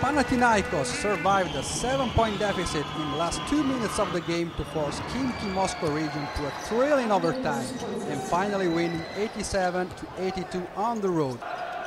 Panathinaikos survived a 7-point deficit in the last 2 minutes of the game to force Khimki Moscow region to a thrilling overtime and finally winning 87-82 on the road.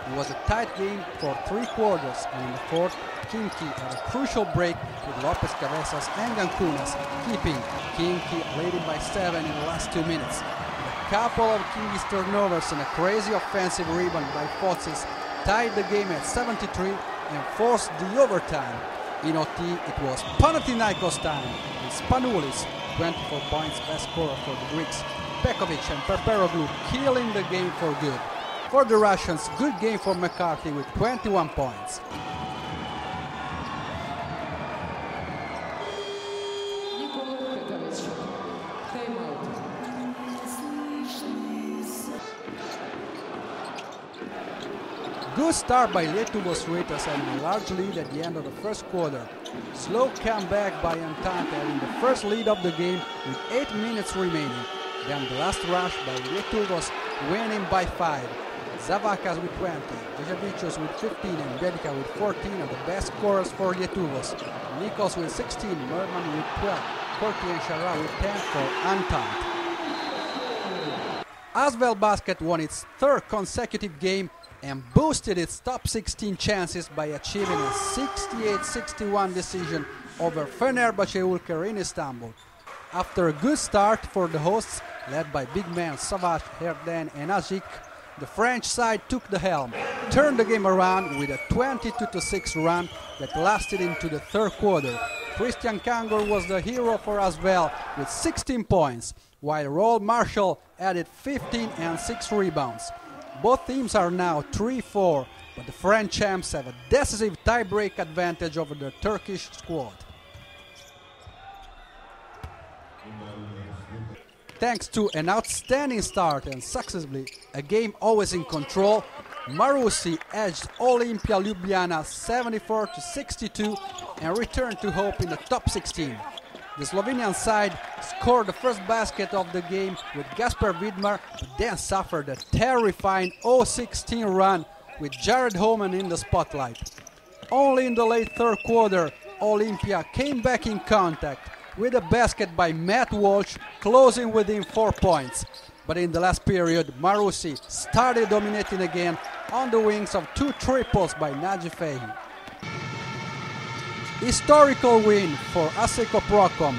It was a tight game for 3 quarters, and in the fourth, Khimki had a crucial break with Lopez Cabezas and Gancunas, keeping Khimki leading by 7 in the last 2 minutes. With a couple of Khimki's turnovers and a crazy offensive rebound by Fotsis tied the game at 73 and forced the overtime. In OT, it was Panathinaikos time, with Spanoulis, 24 points, best scorer for the Greeks, Pekovic and Perperoglu killing the game for good. For the Russians, good game for McCarthy with 21 points. Good start by Lietuvos Rytas having a large lead at the end of the first quarter. Slow comeback by Entente having the first lead of the game with 8 minutes remaining. Then the last rush by Lietuvos winning by 5. Zavakas with 20, Dejavicius with 15 and Bedica with 14 are the best scorers for Lietuvos. Nikos with 16, Merman with 12, Korti and Shara with 10 for Entente. Asvel Basket won its third consecutive game and boosted its top 16 chances by achieving a 68-61 decision over Fenerbahce Ulker in Istanbul. After a good start for the hosts, led by big men Savage, Herden and Azik, the French side took the helm, turned the game around with a 22-6 run that lasted into the third quarter. Christian Kangor was the hero for Asvel with 16 points, while Roel Marshall added 15 and 6 rebounds. Both teams are now 3-4, but the French champs have a decisive tie-break advantage over the Turkish squad. Thanks to an outstanding start and successfully a game always in control, Marusi edged Olimpia Ljubljana 74-62 and returned to hope in the top 16. The Slovenian side scored the first basket of the game with Gaspar Vidmar, but then suffered a terrifying 0-16 run with Jared Homan in the spotlight. Only in the late third quarter, Olimpia came back in contact with a basket by Matt Walsh, closing within 4 points. But in the last period, Marusi started dominating again on the wings of 2 triples by Naji Fehi. Historical win for Asseco Procom,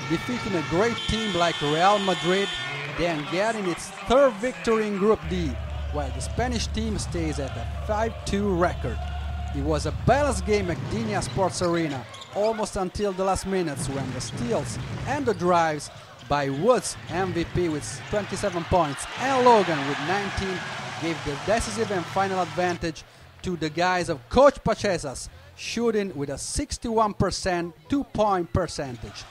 defeating a great team like Real Madrid, then getting its third victory in Group D, while the Spanish team stays at a 5-2 record. It was a balanced game at Gdynia Sports Arena, almost until the last minutes when the steals and the drives by Woods, MVP with 27 points, and Logan with 19 gave the decisive and final advantage to the guys of Coach Pachesas, shooting with a 61% 2-point percentage.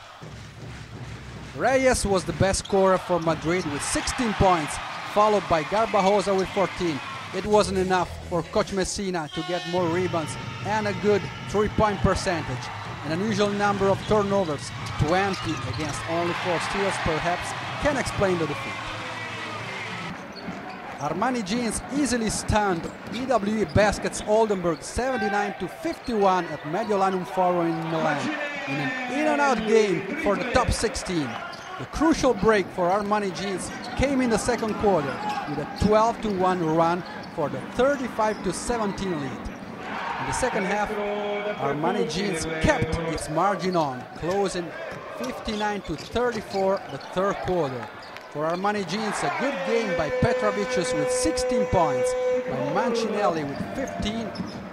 Reyes was the best scorer for Madrid with 16 points, followed by Garbajosa with 14. It wasn't enough for Coach Messina to get more rebounds and a good 3-point percentage. An unusual number of turnovers, 20 against only 4 steals perhaps, can explain the defeat. Armani Jeans easily stunned EWE Baskets Oldenburg 79-51 at Mediolanum Forum in Milan in an in-and-out game for the top 16. The crucial break for Armani Jeans came in the second quarter with a 12-1 run for the 35-17 lead. In the second half, Armani Jeans kept its margin on, closing 59-34 the third quarter. For Armani Jeans, a good game by Petrovicius with 16 points, by Mancinelli with 15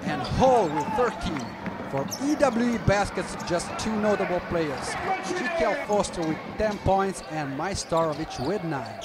and Hall with 13. For EWE Baskets, just 2 notable players, Mikel Foster with 10 points and Majstorovic with 9.